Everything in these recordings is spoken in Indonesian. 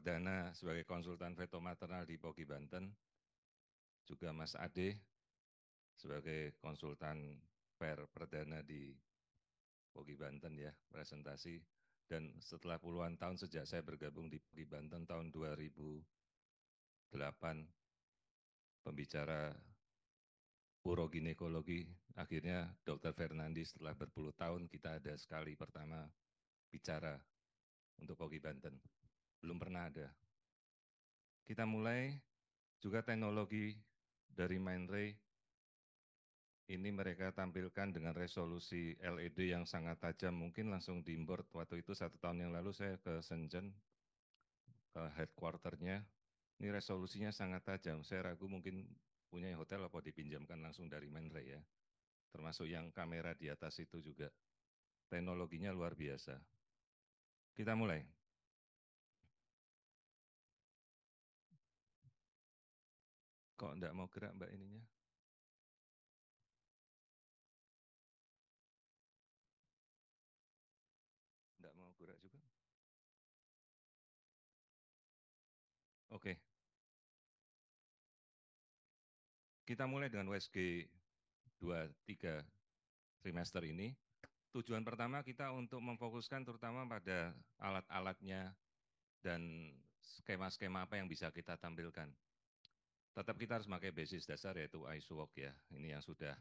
perdana sebagai konsultan feto maternal di POGI Banten, juga Mas Ade sebagai konsultan perdana di POGI Banten ya, presentasi. Dan setelah puluhan tahun sejak saya bergabung di POGI Banten tahun 2008, pembicara uroginekologi, akhirnya Dr. Fernandi setelah berpuluh tahun kita ada sekali pertama bicara untuk POGI Banten. Belum pernah ada. Kita mulai juga teknologi dari Mindray. Ini mereka tampilkan dengan resolusi LED yang sangat tajam, mungkin langsung diimport. Waktu itu 1 tahun yang lalu saya ke Shenzhen, ke headquarter-nya. Ini resolusinya sangat tajam, saya ragu mungkin punya hotel apa dipinjamkan langsung dari Mindray ya. Termasuk yang kamera di atas itu juga. Teknologinya luar biasa. Kita mulai. Kok enggak mau gerak Mbak ininya? Enggak mau gerak juga? Oke. Kita mulai dengan USG 23 trimester ini. Tujuan pertama kita untuk memfokuskan terutama pada alat-alatnya dan skema-skema apa yang bisa kita tampilkan. Tetap kita harus pakai basis dasar yaitu ISWOC ya. Ini yang sudah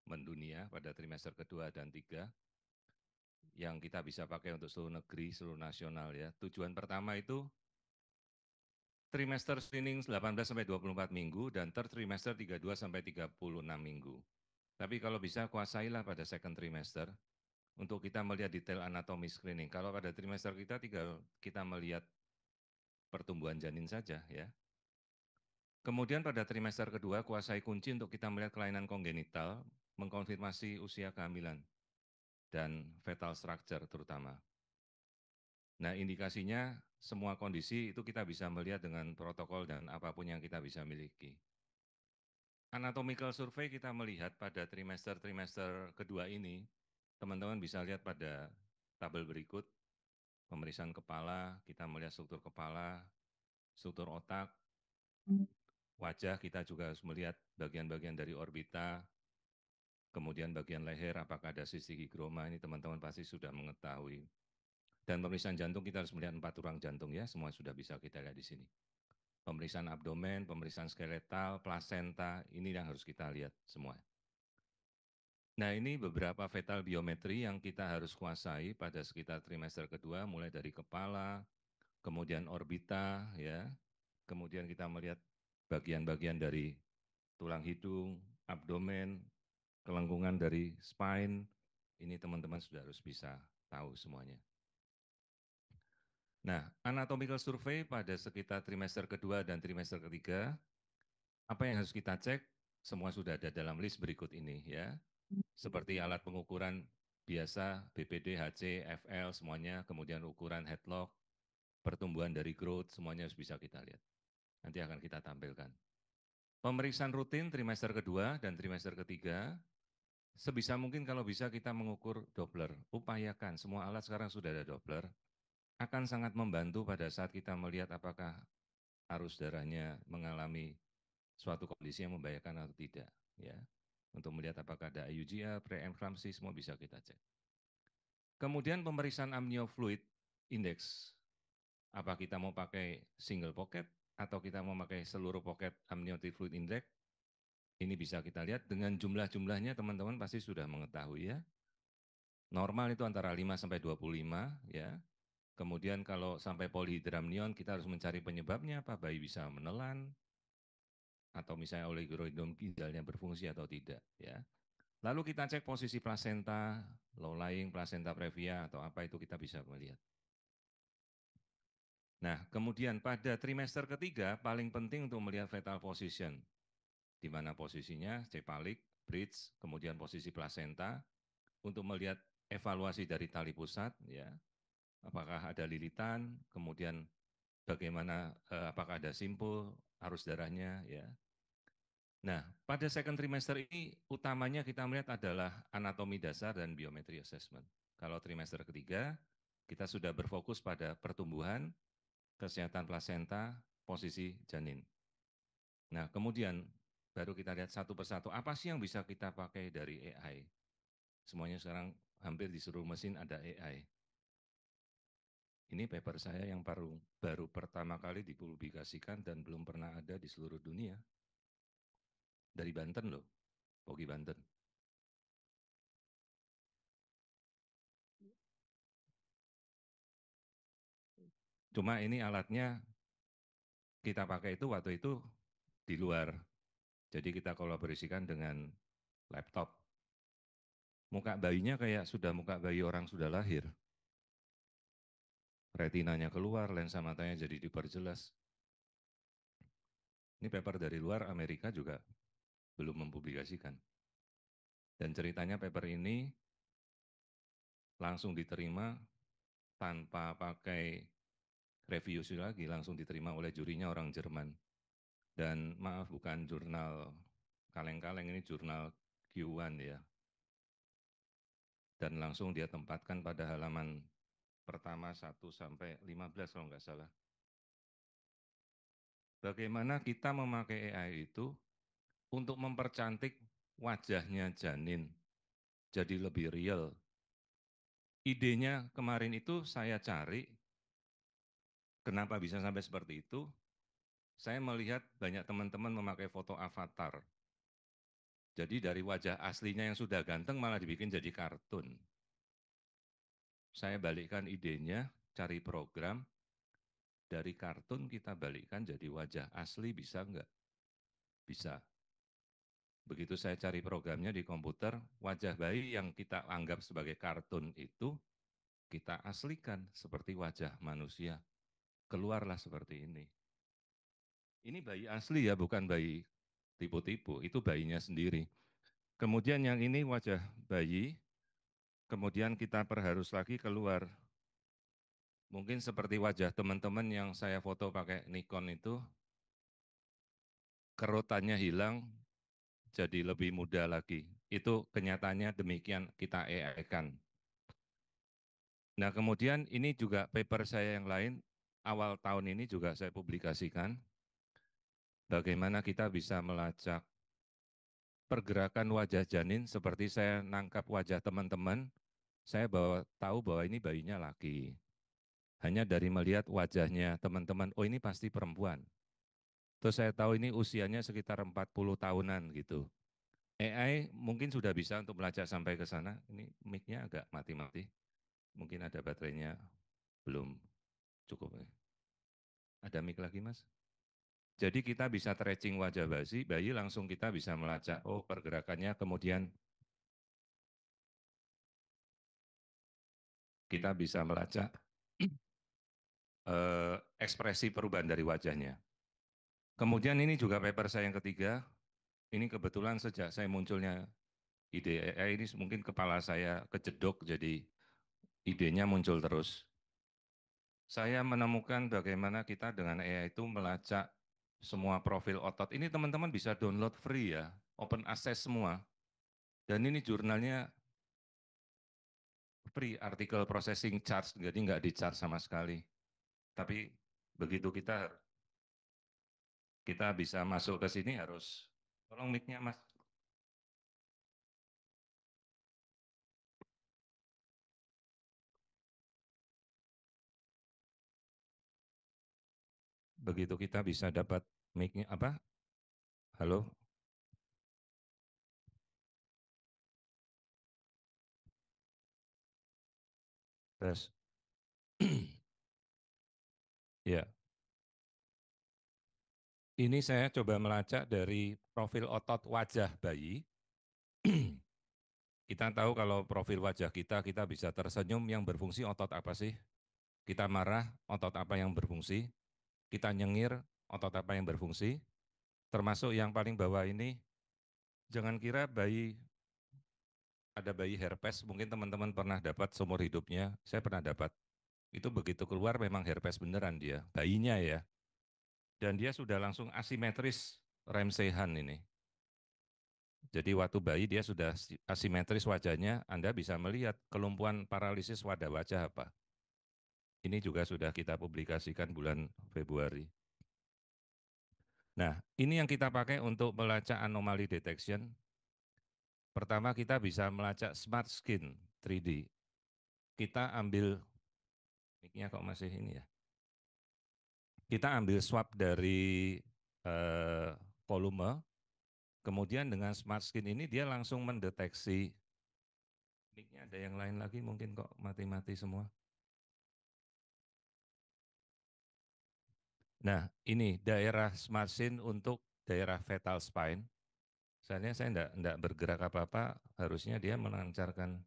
mendunia pada trimester kedua dan 3 yang kita bisa pakai untuk seluruh negeri, seluruh nasional ya. Tujuan pertama itu trimester screening 18 sampai 24 minggu dan third trimester 32 sampai 36 minggu. Tapi kalau bisa kuasailah pada second trimester untuk kita melihat detail anatomi screening. Kalau pada trimester kita tinggal kita melihat pertumbuhan janin saja ya. Kemudian pada trimester kedua kuasai kunci untuk kita melihat kelainan kongenital, mengkonfirmasi usia kehamilan dan fetal structure terutama. Nah, indikasinya semua kondisi itu kita bisa melihat dengan protokol dan apapun yang kita bisa miliki. Anatomical survey kita melihat pada trimester-trimester kedua ini, teman-teman bisa lihat pada tabel berikut, pemeriksaan kepala, kita melihat struktur kepala, struktur otak, wajah kita juga harus melihat bagian-bagian dari orbita, kemudian bagian leher, apakah ada sistik higroma, ini teman-teman pasti sudah mengetahui. Dan pemeriksaan jantung kita harus melihat 4 tulang jantung ya, semua sudah bisa kita lihat di sini. Pemeriksaan abdomen, pemeriksaan skeletal, plasenta, ini yang harus kita lihat semua. Nah, ini beberapa fetal biometri yang kita harus kuasai pada sekitar trimester kedua, mulai dari kepala, kemudian orbita, ya, kemudian kita melihat bagian-bagian dari tulang hidung, abdomen, kelengkungan dari spine, ini teman-teman sudah harus bisa tahu semuanya. Nah, anatomical survey pada sekitar trimester kedua dan trimester ketiga, apa yang harus kita cek? Semua sudah ada dalam list berikut ini ya. Seperti alat pengukuran biasa, BPD, HC, FL, semuanya, kemudian ukuran headlock, pertumbuhan dari growth, semuanya harus bisa kita lihat. Nanti akan kita tampilkan. Pemeriksaan rutin trimester kedua dan trimester ketiga, sebisa mungkin kalau bisa kita mengukur Doppler. Upayakan, semua alat sekarang sudah ada Doppler, akan sangat membantu pada saat kita melihat apakah arus darahnya mengalami suatu kondisi yang membahayakan atau tidak. Ya. Untuk melihat apakah ada IUGA, preeclampsia, semua bisa kita cek. Kemudian pemeriksaan amniofluid index. Apa kita mau pakai single pocket atau kita mau pakai seluruh pocket amniotic fluid index? Ini bisa kita lihat dengan jumlah-jumlahnya teman-teman pasti sudah mengetahui ya. Normal itu antara 5 sampai 25 ya. Kemudian kalau sampai polyhydramnion kita harus mencari penyebabnya apa, bayi bisa menelan atau misalnya oligoidom ginjalnya berfungsi atau tidak ya. Lalu kita cek posisi plasenta, low lying, plasenta previa atau apa itu kita bisa melihat. Nah, kemudian pada trimester ketiga paling penting untuk melihat fetal position, di mana posisinya cepalik, bridge, kemudian posisi plasenta, untuk melihat evaluasi dari tali pusat, ya, apakah ada lilitan, kemudian bagaimana, apakah ada simpul, arus darahnya, ya. Nah, pada second trimester ini utamanya kita melihat adalah anatomi dasar dan biometri assessment. Kalau trimester ketiga, kita sudah berfokus pada pertumbuhan, kesehatan plasenta, posisi janin. Nah, kemudian baru kita lihat satu persatu, apa sih yang bisa kita pakai dari AI? Semuanya sekarang hampir di seluruh mesin ada AI. Ini paper saya yang baru pertama kali dipublikasikan dan belum pernah ada di seluruh dunia. Dari Banten loh, Pogi Banten. Cuma ini alatnya kita pakai itu waktu itu di luar. Jadi kita kolaborasikan dengan laptop. Muka bayinya kayak sudah muka bayi orang sudah lahir. Retinanya keluar, lensa matanya jadi diperjelas. Ini paper dari luar, Amerika juga belum mempublikasikan. Dan ceritanya paper ini langsung diterima tanpa pakai review lagi, langsung diterima oleh jurinya orang Jerman. Dan maaf, bukan jurnal kaleng-kaleng, ini jurnal Q1 ya. Dan langsung dia tempatkan pada halaman pertama 1 sampai 15 kalau nggak salah. Bagaimana kita memakai AI itu untuk mempercantik wajahnya janin jadi lebih real. Idenya kemarin itu saya cari, kenapa bisa sampai seperti itu? Saya melihat banyak teman-teman memakai foto avatar. Jadi dari wajah aslinya yang sudah ganteng malah dibikin jadi kartun. Saya balikkan idenya, cari program, dari kartun kita balikkan jadi wajah asli, bisa nggak? Bisa. Begitu saya cari programnya di komputer, wajah bayi yang kita anggap sebagai kartun itu, kita aslikan seperti wajah manusia. Keluarlah seperti ini. Ini bayi asli ya, bukan bayi tipu-tipu, itu bayinya sendiri. Kemudian yang ini wajah bayi, kemudian kita perharus lagi keluar. Mungkin seperti wajah teman-teman yang saya foto pakai Nikon itu, kerutannya hilang, jadi lebih muda lagi. Itu kenyataannya demikian kita AI-kan. Nah, kemudian ini juga paper saya yang lain, awal tahun ini juga saya publikasikan, bagaimana kita bisa melacak pergerakan wajah janin seperti saya nangkap wajah teman-teman, saya tahu bahwa ini bayinya laki. Hanya dari melihat wajahnya teman-teman, oh ini pasti perempuan. Terus saya tahu ini usianya sekitar 40 tahunan gitu. AI mungkin sudah bisa untuk melacak sampai ke sana. Ini mic-nya agak mati-mati. Mungkin ada baterainya belum cukup. Ada mic lagi, Mas? Jadi kita bisa tracing wajah bayi, langsung kita bisa melacak, oh pergerakannya, kemudian kita bisa melacak ekspresi perubahan dari wajahnya. Kemudian ini juga paper saya yang ketiga, ini kebetulan sejak saya munculnya ide AI ini mungkin kepala saya kejedok, jadi idenya muncul terus. Saya menemukan bagaimana kita dengan AI itu melacak semua profil otot. Ini teman-teman bisa download free ya, open access semua. Dan ini jurnalnya free, artikel processing charge, jadi nggak di-charge sama sekali. Tapi begitu kita bisa masuk ke sini harus, tolong mic-nya Mas. Begitu kita bisa dapat mic-nya apa? Halo? Tes. Ya, ini saya coba melacak dari profil otot wajah bayi. Kita tahu kalau profil wajah kita bisa tersenyum, yang berfungsi otot apa sih? Kita marah, otot apa yang berfungsi? Kita nyengir, otot apa yang berfungsi? Termasuk yang paling bawah ini, jangan kira ada bayi herpes, mungkin teman-teman pernah dapat seumur hidupnya, saya pernah dapat. Itu begitu keluar memang herpes beneran dia, bayinya ya. Dan dia sudah langsung asimetris remsehan ini. Jadi waktu bayi dia sudah asimetris wajahnya, Anda bisa melihat kelumpuhan paralisis pada wajah apa. Ini juga sudah kita publikasikan bulan Februari. Nah, ini yang kita pakai untuk melacak anomaly detection. Pertama kita bisa melacak smart skin 3D. Kita ambil, mic-nya kok masih ini ya. Kita ambil swab dari volume, kemudian dengan smart skin ini dia langsung mendeteksi, mic-nya ada yang lain lagi mungkin kok mati-mati semua. Nah, ini daerah smart skin untuk daerah fetal spine. Misalnya saya enggak bergerak apa-apa, harusnya dia melancarkan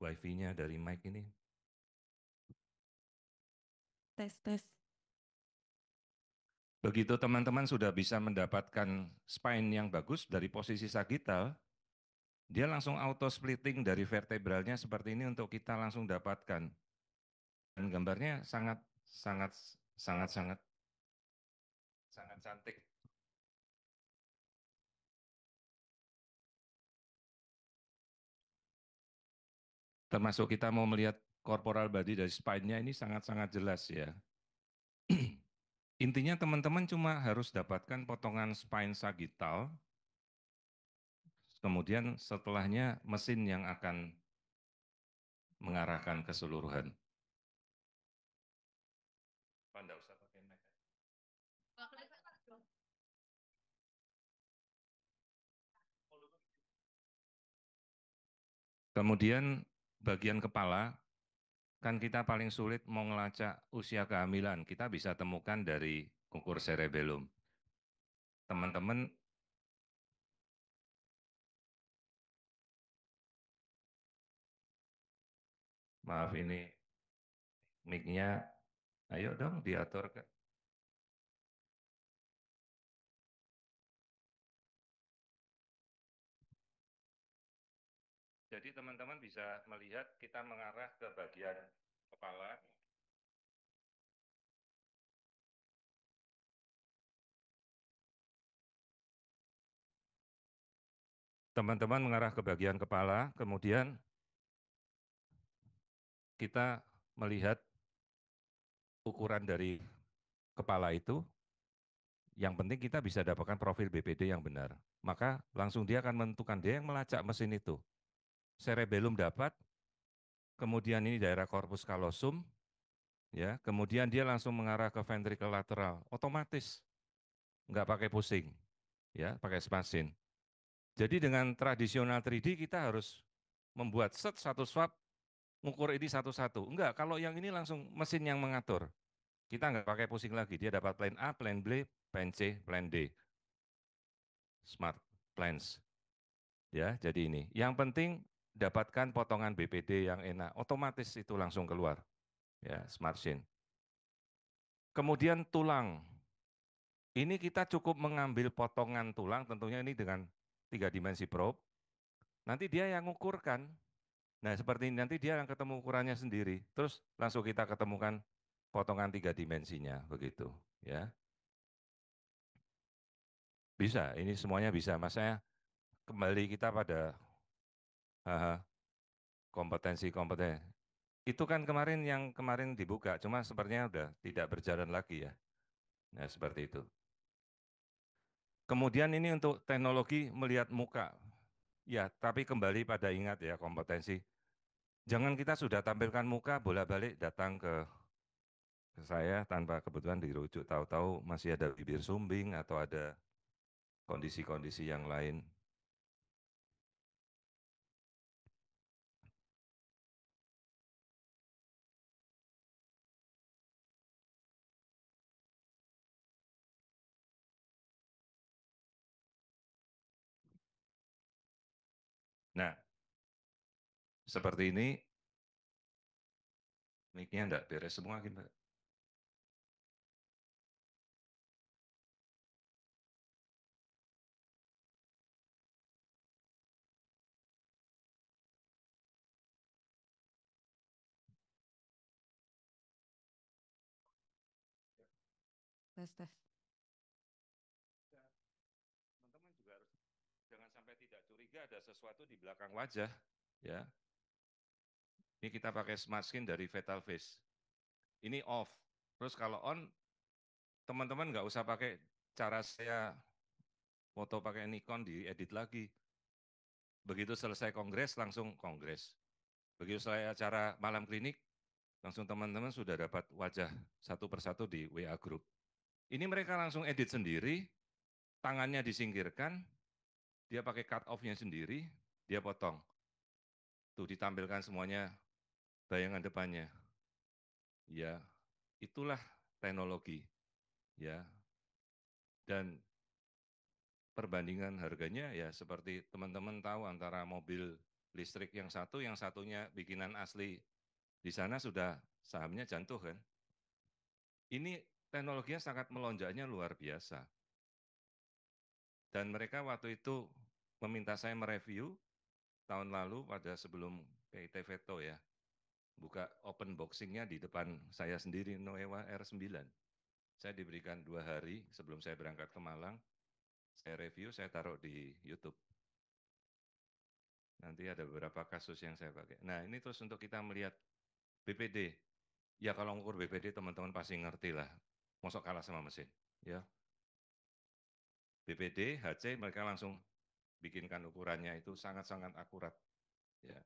wifi-nya dari mic ini. Tes, tes. Begitu teman-teman sudah bisa mendapatkan spine yang bagus dari posisi sagittal, dia langsung auto splitting dari vertebralnya seperti ini untuk kita langsung dapatkan. Dan gambarnya sangat sangat sangat sangat sangat cantik. Termasuk kita mau melihat corporal body dari spine-nya ini sangat-sangat jelas ya. Intinya teman-teman cuma harus dapatkan potongan spine sagittal, kemudian setelahnya mesin yang akan mengarahkan keseluruhan. Nggak usah pakai mic. Kemudian bagian kepala, kan kita paling sulit mau ngelacak usia kehamilan, kita bisa temukan dari ukur cerebellum. Teman-teman, maaf ini mic-nya, ayo dong diatur. Jadi teman-teman bisa melihat kita mengarah ke bagian kepala. Teman-teman mengarah ke bagian kepala, kemudian kita melihat ukuran dari kepala itu, yang penting kita bisa dapatkan profil BPD yang benar. Maka langsung dia akan menentukan, dia yang melacak mesin itu. Cerebellum dapat, kemudian ini daerah corpus callosum, ya, kemudian dia langsung mengarah ke ventricle lateral, otomatis, nggak pakai pusing, ya, pakai spasin. Jadi dengan tradisional 3D kita harus membuat set satu swab, ngukur ini satu-satu. Enggak, kalau yang ini langsung mesin yang mengatur. Kita nggak pakai pusing lagi, dia dapat plan A, plan B, plan C, plan D. Smart plans. Ya, jadi ini. Yang penting dapatkan potongan BPD yang enak, otomatis itu langsung keluar. Ya, smart scene. Kemudian tulang. Ini kita cukup mengambil potongan tulang, tentunya ini dengan 3 dimensi probe. Nanti dia yang mengukurkan. Nah, seperti ini nanti dia yang ketemu ukurannya sendiri. Terus langsung kita ketemukan potongan 3 dimensinya, begitu. Ya, bisa. Ini semuanya bisa. Mas saya kembali kita pada kompetensi-kompetensi. Itu kan kemarin yang kemarin dibuka, cuma sepertinya sudah tidak berjalan lagi ya. Nah, seperti itu. Kemudian ini untuk teknologi melihat muka. Ya, tapi kembali pada ingat ya kompetensi. Jangan kita sudah tampilkan muka, bolak-balik datang ke saya tanpa kebutuhan dirujuk. Tahu-tahu masih ada bibir sumbing atau ada kondisi-kondisi yang lain. Nah, seperti ini, mic-nya enggak beres semua, Mbak. Tes, tes. Teman-teman juga harus jangan sampai tidak curiga ada sesuatu di belakang wajah, ya. Ini kita pakai smart skin dari Vital Face. Ini off. Terus kalau on, teman-teman nggak usah pakai cara saya foto pakai Nikon diedit lagi. Begitu selesai kongres, langsung kongres. Begitu selesai acara malam klinik, langsung teman-teman sudah dapat wajah satu persatu di WA Group. Ini mereka langsung edit sendiri, tangannya disingkirkan, dia pakai cut off-nya sendiri, dia potong. Tuh ditampilkan semuanya bayangan depannya. Ya, itulah teknologi. Ya, dan perbandingan harganya ya seperti teman-teman tahu antara mobil listrik yang satu, yang satunya bikinan asli di sana sudah sahamnya jatuh kan. Ini teknologinya sangat melonjaknya luar biasa. Dan mereka waktu itu meminta saya mereview tahun lalu pada sebelum PIT Veto ya, buka open boxingnya di depan saya sendiri, Noewa R9. Saya diberikan 2 hari sebelum saya berangkat ke Malang, saya review, saya taruh di YouTube. Nanti ada beberapa kasus yang saya pakai. Nah ini terus untuk kita melihat BPD. Ya kalau ngukur BPD teman-teman pasti ngerti lah, mosok kalah sama mesin. Ya, BPD, HC mereka langsung bikinkan ukurannya itu sangat-sangat akurat. Ya.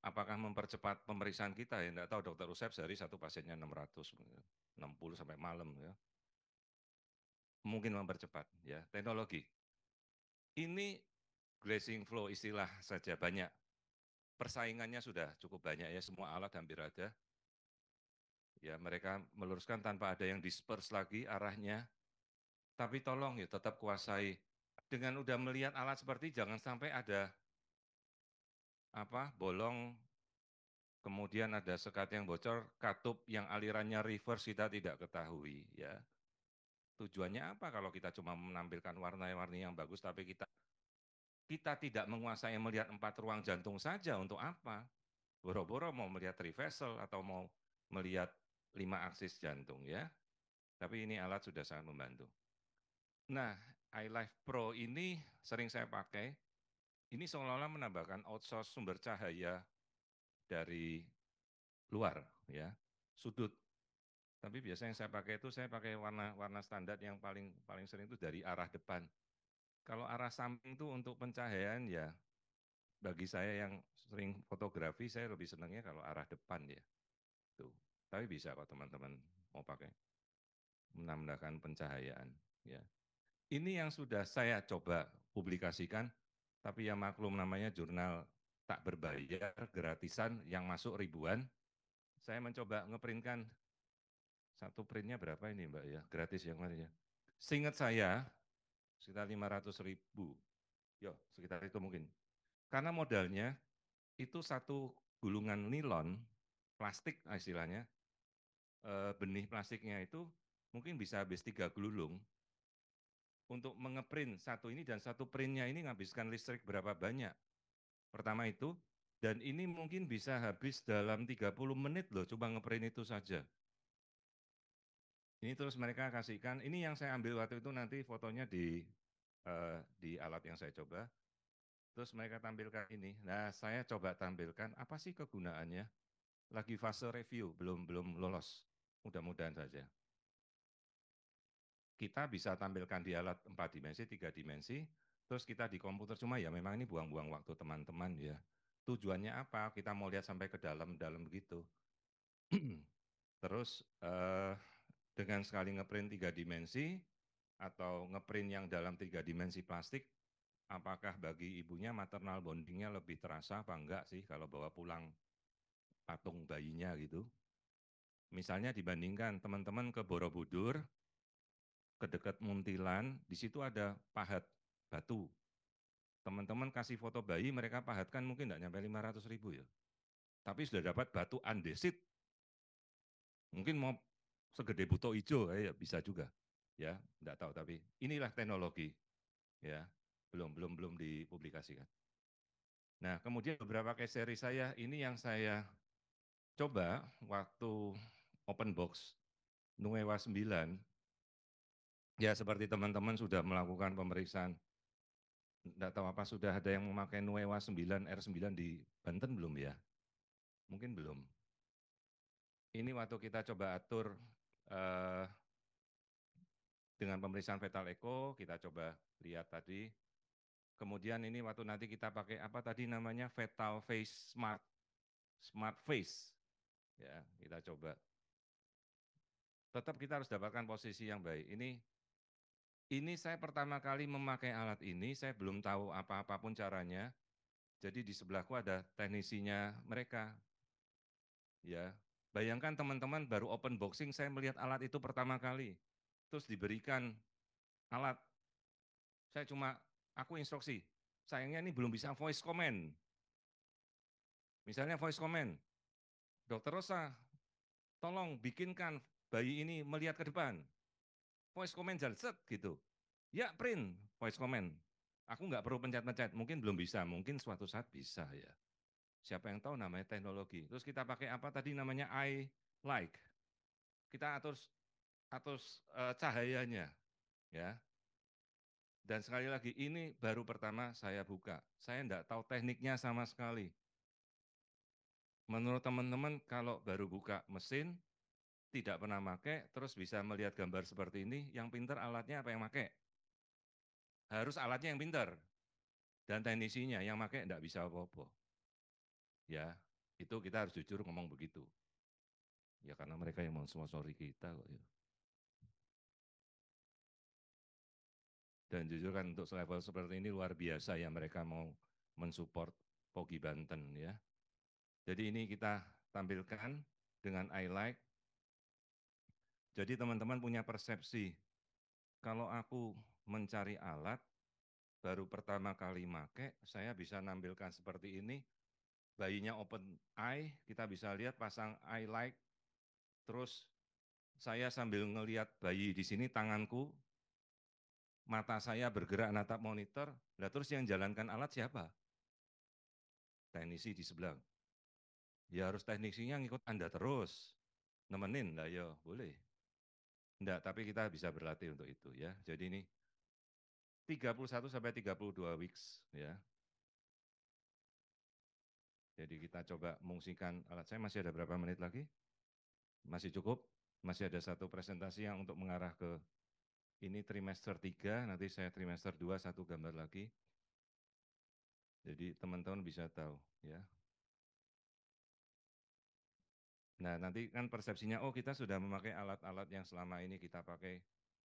Apakah mempercepat pemeriksaan kita ya? Tidak tahu dokter Usep sehari satu pasiennya 660 sampai malam ya. Mungkin mempercepat ya teknologi. Ini glazing flow istilah saja banyak. Persaingannya sudah cukup banyak ya, semua alat hampir ada. Ya mereka meluruskan tanpa ada yang disperse lagi arahnya. Tapi tolong ya tetap kuasai. Dengan udah melihat alat seperti jangan sampai ada bolong, kemudian ada sekat yang bocor, katup yang alirannya reverse kita tidak ketahui ya. Tujuannya apa kalau kita cuma menampilkan warna-warni yang bagus tapi kita tidak menguasai melihat 4 ruang jantung saja, untuk apa? Boro-boro mau melihat reversal atau mau melihat 5 aksis jantung ya. Tapi ini alat sudah sangat membantu. Nah, iLife Pro ini sering saya pakai. Ini seolah-olah menambahkan outsource sumber cahaya dari luar ya, sudut. Tapi biasanya yang saya pakai itu saya pakai warna standar yang paling sering itu dari arah depan. Kalau arah samping itu untuk pencahayaan ya bagi saya yang sering fotografi saya lebih senangnya kalau arah depan ya. Tuh. Tapi bisa kok teman-teman mau pakai menambahkan pencahayaan ya. Ini yang sudah saya coba publikasikan, tapi ya maklum namanya jurnal tak berbayar, gratisan yang masuk ribuan. Saya mencoba ngeprintkan, satu printnya berapa ini Mbak ya, gratis yang mana ya. Seingat saya, sekitar 500.000, yo sekitar itu mungkin. Karena modalnya itu satu gulungan nilon, plastik istilahnya, benih plastiknya itu mungkin bisa habis 3 gulung. Untuk mengeprint satu ini dan satu printnya ini menghabiskan listrik berapa banyak. Pertama itu, dan ini mungkin bisa habis dalam 30 menit loh, coba ngeprint itu saja. Ini terus mereka kasihkan, ini yang saya ambil waktu itu nanti fotonya di alat yang saya coba. Terus mereka tampilkan ini. Nah, saya coba tampilkan apa sih kegunaannya. Lagi fase review, belum lolos. Mudah-mudahan saja. Kita bisa tampilkan di alat 4 dimensi, 3 dimensi, terus kita di komputer. Cuma ya memang ini buang-buang waktu teman-teman ya. Tujuannya apa? Kita mau lihat sampai ke dalam-dalam begitu. Terus dengan sekali ngeprint 3 dimensi, atau ngeprint yang dalam 3 dimensi plastik, apakah bagi ibunya maternal bondingnya lebih terasa apa enggak sih kalau bawa pulang patung bayinya gitu. Misalnya dibandingkan teman-teman ke Borobudur, ke dekat Muntilan, di situ ada pahat batu. Teman-teman kasih foto bayi, mereka pahatkan mungkin enggak nyampe 500.000 ya. Tapi sudah dapat batu andesit, mungkin mau segede buto hijau, ya bisa juga. Ya, enggak tahu, tapi inilah teknologi. Ya, belum dipublikasikan. Nah, kemudian beberapa case seri saya, ini yang saya coba waktu open box Nuewa 9, ya seperti teman-teman sudah melakukan pemeriksaan, enggak tahu apa sudah ada yang memakai Nuewa 9 R9 di Banten belum ya? Mungkin belum. Ini waktu kita coba atur eh, dengan pemeriksaan fetal echo, kita coba lihat tadi. Kemudian ini waktu nanti kita pakai apa tadi namanya fetal face smart face. Ya, kita coba. Tetap kita harus dapatkan posisi yang baik. Ini saya pertama kali memakai alat ini, saya belum tahu apa-apapun caranya. Jadi di sebelahku ada teknisinya mereka. Ya, bayangkan teman-teman baru open boxing, saya melihat alat itu pertama kali. Terus diberikan alat, saya cuma, aku instruksi. Sayangnya ini belum bisa voice command. Misalnya voice command, Dokter Rosa, tolong bikinkan bayi ini melihat ke depan. Voice command jalan, set gitu. Ya, print, voice command. Aku nggak perlu pencet-pencet, mungkin belum bisa, mungkin suatu saat bisa ya. Siapa yang tahu namanya teknologi. Terus kita pakai apa tadi namanya eye light. Kita atur cahayanya, ya. Dan sekali lagi ini baru pertama saya buka. Saya enggak tahu tekniknya sama sekali. Menurut teman-teman kalau baru buka mesin, tidak pernah pakai, terus bisa melihat gambar seperti ini, yang pinter alatnya apa yang pakai? Harus alatnya yang pinter. Dan teknisinya yang pakai enggak bisa apa-apa. Ya, itu kita harus jujur ngomong begitu. Ya karena mereka yang mensponsori kita kok ya. Dan jujur kan untuk level seperti ini luar biasa ya mereka mau mensupport Pogi Banten ya. Jadi ini kita tampilkan dengan highlight. Jadi teman-teman punya persepsi, kalau aku mencari alat, baru pertama kali make, saya bisa nampilkan seperti ini, bayinya open eye, kita bisa lihat pasang highlight, terus saya sambil ngelihat bayi di sini tanganku, mata saya bergerak natap monitor, lah terus yang jalankan alat siapa? Teknisi di sebelah. Ya harus teknisinya ngikut Anda terus, nemenin lah ya, boleh. Enggak, tapi kita bisa berlatih untuk itu ya. Jadi ini 31 sampai 32 weeks ya. Jadi kita coba mengungsikan alat. Saya masih ada berapa menit lagi? Masih cukup? Masih ada satu presentasi yang untuk mengarah ke ini trimester 3, nanti saya trimester 2 satu gambar lagi. Jadi teman-teman bisa tahu ya. Nah, nanti kan persepsinya, oh kita sudah memakai alat-alat yang selama ini kita pakai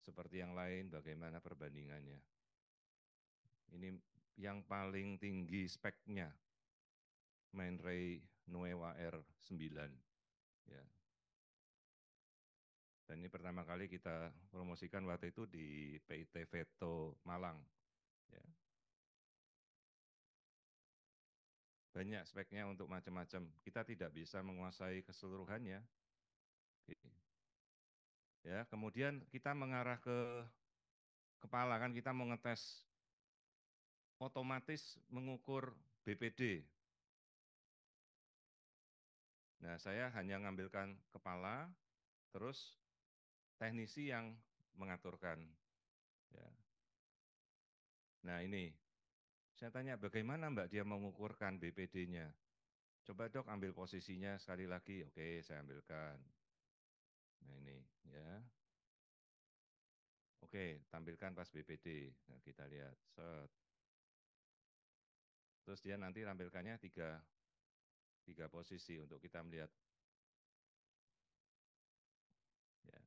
seperti yang lain, bagaimana perbandingannya. Ini yang paling tinggi speknya, Mindray Nuewa R9. Ya. Dan ini pertama kali kita promosikan waktu itu di PIT Veto Malang. Ya. Banyak speknya untuk macam-macam. Kita tidak bisa menguasai keseluruhannya. Ya, kemudian kita mengarah ke kepala, kan kita mau ngetes otomatis mengukur BPD. Nah, saya hanya ngambilkan kepala, terus teknisi yang mengaturkan. Ya. Nah ini, saya tanya bagaimana Mbak dia mengukurkan BPD-nya. Coba dok ambil posisinya sekali lagi, oke saya ambilkan. Nah ini ya, oke tampilkan pas BPD, nah, kita lihat. Set. Terus dia nanti tampilkannya tiga posisi untuk kita melihat. Ya.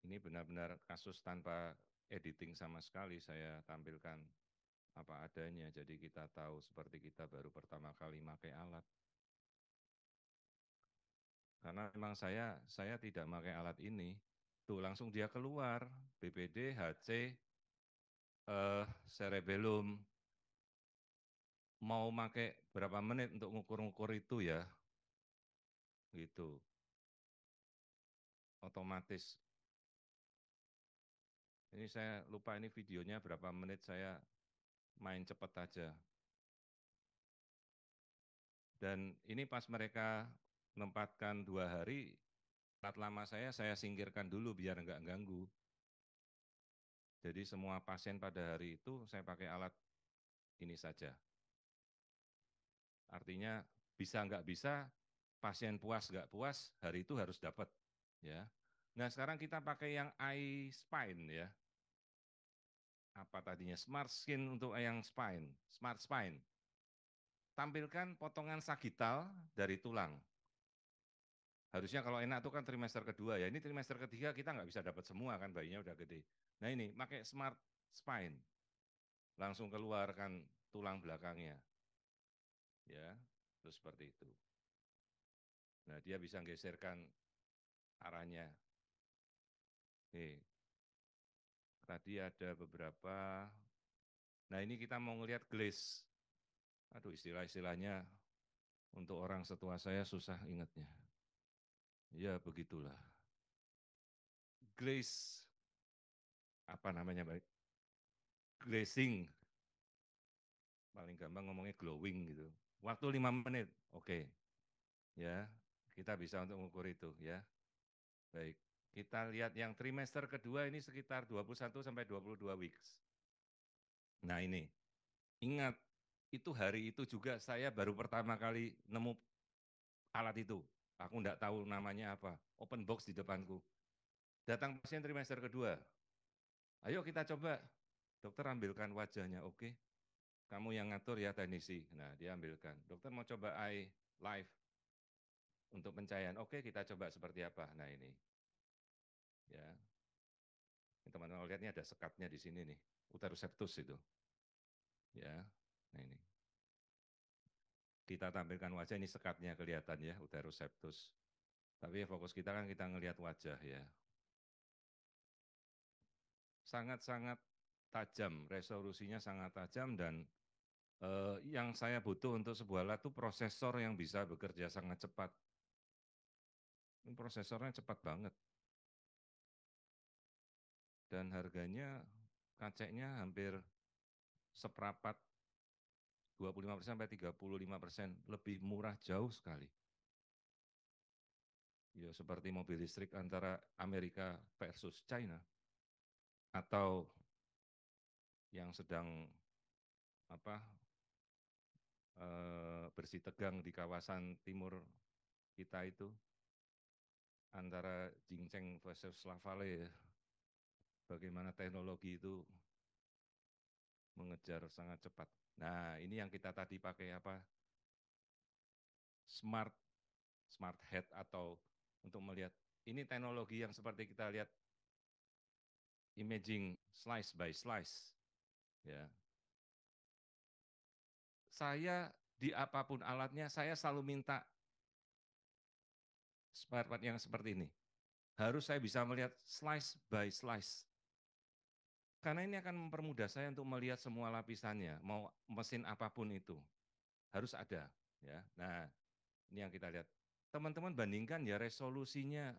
Ini benar-benar kasus tanpa editing sama sekali, saya tampilkan apa adanya, jadi kita tahu seperti kita baru pertama kali pakai alat. Karena memang saya tidak pakai alat ini, tuh langsung dia keluar, BPD, HC, cerebellum, mau pakai berapa menit untuk ngukur-ngukur itu ya, gitu, otomatis. Ini saya lupa ini videonya berapa menit, saya main cepat aja. Dan ini pas mereka menempatkan 2 hari, alat lama saya singkirkan dulu biar enggak ganggu. Jadi semua pasien pada hari itu saya pakai alat ini saja. Artinya bisa nggak bisa, pasien puas nggak puas, hari itu harus dapat. Ya. Nah sekarang kita pakai yang iSpine ya. Apa tadinya? Smart Skin untuk yang spine, Smart Spine. Tampilkan potongan sagital dari tulang. Harusnya kalau enak itu kan trimester kedua ya. Ini trimester ketiga kita nggak bisa dapat semua kan bayinya udah gede. Nah ini pakai Smart Spine, langsung keluarkan tulang belakangnya, ya, terus seperti itu. Nah dia bisa geserkan arahnya. Nih, tadi ada beberapa. Nah ini kita mau ngelihat glaze. Aduh istilah-istilahnya untuk orang setua saya susah ingatnya. Ya begitulah. Glaze, apa namanya baik? Glazing, paling gampang ngomongnya glowing gitu. Waktu 5 menit, oke. Ya, kita bisa untuk mengukur itu ya. Baik, kita lihat yang trimester kedua ini sekitar 21 sampai 22 weeks. Nah ini, ingat, itu hari itu juga saya baru pertama kali nemu alat itu. Aku enggak tahu namanya apa, open box di depanku. Datang pasien trimester kedua, ayo kita coba. Dokter ambilkan wajahnya, oke. Kamu yang ngatur ya teknisi. Nah dia ambilkan. Dokter mau coba eye live untuk pencahayaan. Oke kita coba seperti apa. Nah ini, ya. Teman-teman lihat ini ada sekatnya di sini nih, uteroseptus itu. Ya, nah ini. Kita tampilkan wajah, ini sekatnya kelihatan ya, uteroseptus. Tapi fokus kita kan kita ngelihat wajah ya. Sangat-sangat tajam, resolusinya sangat tajam dan yang saya butuh untuk sebuah alat itu prosesor yang bisa bekerja sangat cepat. Ini prosesornya cepat banget. Dan harganya kaceknya hampir seperempat, 25% sampai 35%, lebih murah jauh sekali. Ya seperti mobil listrik antara Amerika versus China, atau yang sedang apa bersih tegang di kawasan timur kita itu antara Jingcheng versus Lavallee ya. Bagaimana teknologi itu mengejar sangat cepat. Nah ini yang kita tadi pakai apa, smart smart head atau untuk melihat, ini teknologi yang seperti kita lihat imaging slice by slice ya. Saya di apapun alatnya saya selalu minta spare part yang seperti ini. Harus saya bisa melihat slice by slice. Karena ini akan mempermudah saya untuk melihat semua lapisannya, mau mesin apapun itu. Harus ada. Ya. Nah, ini yang kita lihat. Teman-teman bandingkan ya resolusinya.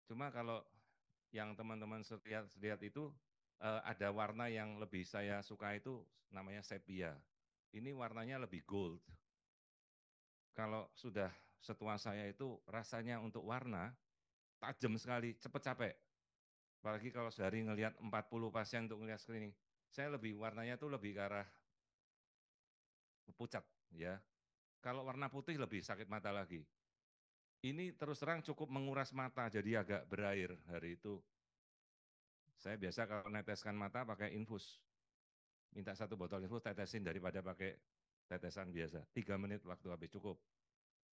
Cuma kalau yang teman-teman lihat itu, ada warna yang lebih saya suka itu namanya sepia. Ini warnanya lebih gold. Kalau sudah setua saya itu rasanya untuk warna, tajam sekali, cepat capek. Apalagi kalau sehari ngelihat 40 pasien untuk ngelihat screening, saya lebih warnanya tuh lebih ke arah pucat ya. Kalau warna putih lebih sakit mata lagi. Ini terus terang cukup menguras mata, jadi agak berair hari itu. Saya biasa kalau neteskan mata pakai infus. Minta 1 botol infus tetesin daripada pakai tetesan biasa. 3 menit waktu habis cukup.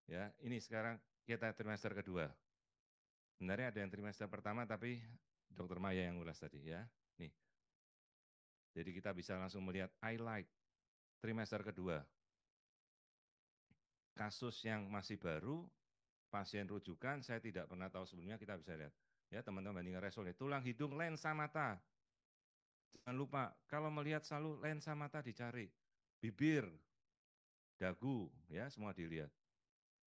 Ya, ini sekarang kita trimester kedua. Sebenarnya ada yang trimester pertama tapi Dokter Maya yang ulas tadi ya. Nih. Jadi kita bisa langsung melihat highlight trimester kedua. Kasus yang masih baru, pasien rujukan, saya tidak pernah tahu sebelumnya, kita bisa lihat. Ya teman-teman bandingkan resolusi, tulang hidung, lensa mata. Jangan lupa, kalau melihat selalu lensa mata dicari. Bibir, dagu, ya semua dilihat.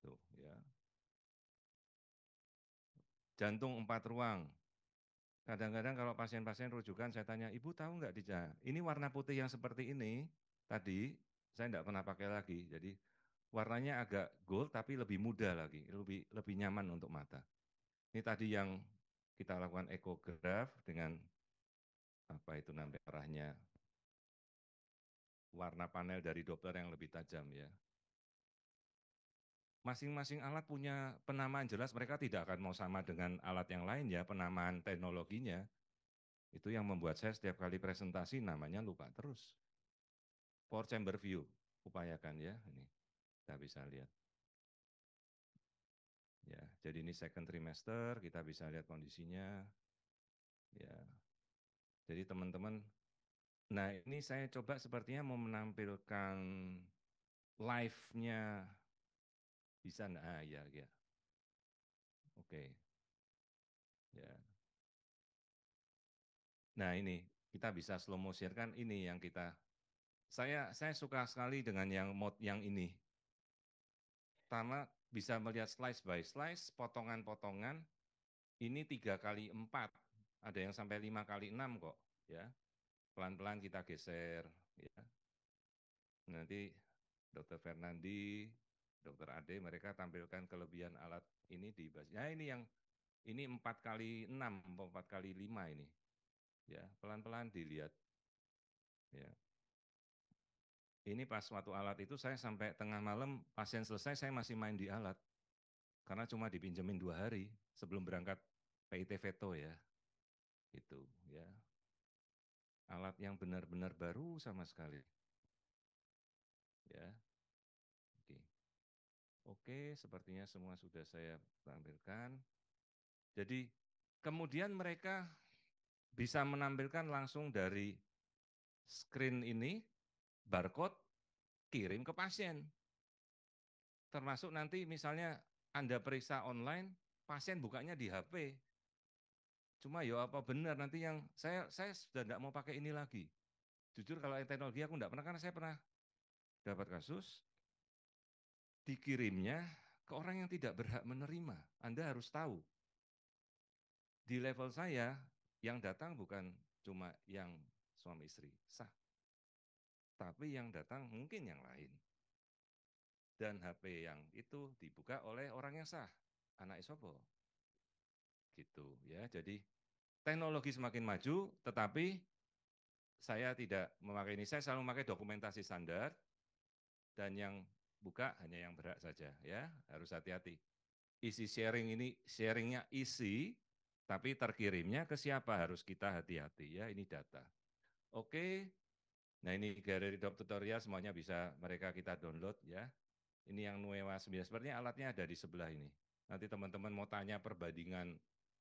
Tuh, ya. Jantung 4 ruang. Kadang-kadang kalau pasien-pasien rujukan saya tanya, ibu tahu nggak ini warna putih yang seperti ini, tadi saya nggak pernah pakai lagi. Jadi warnanya agak gold tapi lebih muda lagi, lebih nyaman untuk mata. Ini tadi yang kita lakukan ekograf dengan apa itu namanya arahnya warna panel dari Doppler yang lebih tajam ya. Masing-masing alat punya penamaan jelas, mereka tidak akan mau sama dengan alat yang lain ya, penamaan teknologinya. Itu yang membuat saya setiap kali presentasi namanya lupa terus. Four chamber view, upayakan ya, ini kita bisa lihat. Ya, jadi ini second trimester, kita bisa lihat kondisinya. Ya, jadi teman-teman, nah ini saya coba sepertinya mau menampilkan live-nya, bisa enggak? Ah, ya, ya. Oke, ya. Nah ini, kita bisa slow motion kan ini yang kita, saya suka sekali dengan yang mode yang ini. Pertama bisa melihat slice by slice, potongan-potongan, ini 3x4, ada yang sampai 5x6 kok, ya. Pelan-pelan kita geser, ya. Nanti Dr. Fernandi, Dr. Ade, mereka tampilkan kelebihan alat ini di bas. Ya ini yang ini 4x6, 4x5 ini, ya. Pelan-pelan dilihat, ya. Ini pas suatu alat itu saya sampai tengah malam, pasien selesai saya masih main di alat, karena cuma dipinjemin 2 hari sebelum berangkat PIT Veto ya. Itu ya. Alat yang benar-benar baru sama sekali. Ya. Oke. Oke, sepertinya semua sudah saya tampilkan. Jadi kemudian mereka bisa menampilkan langsung dari screen ini barcode kirim ke pasien. Termasuk nanti misalnya Anda periksa online, pasien bukanya di HP. Cuma ya apa benar nanti yang saya sudah tidak mau pakai ini lagi. Jujur kalau teknologi aku tidak pernah, karena saya pernah dapat kasus dikirimnya ke orang yang tidak berhak menerima. Anda harus tahu, di level saya yang datang bukan cuma yang suami istri sah, tapi yang datang mungkin yang lain. Dan HP yang itu dibuka oleh orang yang sah, anak isopo. Gitu ya. Jadi teknologi semakin maju, tetapi saya tidak memakai ini, saya selalu memakai dokumentasi standar, dan yang buka hanya yang berhak saja ya, harus hati-hati. Isi sharing ini, sharingnya isi, tapi terkirimnya ke siapa harus kita hati-hati ya, ini data. Oke, nah ini dari tutorial semuanya bisa mereka kita download ya. Ini yang Nuewa 9, sepertinya alatnya ada di sebelah ini. Nanti teman-teman mau tanya perbandingan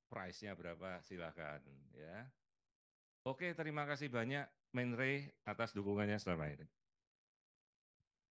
price-nya berapa, silakan ya. Oke, terima kasih banyak Men Ray atas dukungannya selama ini.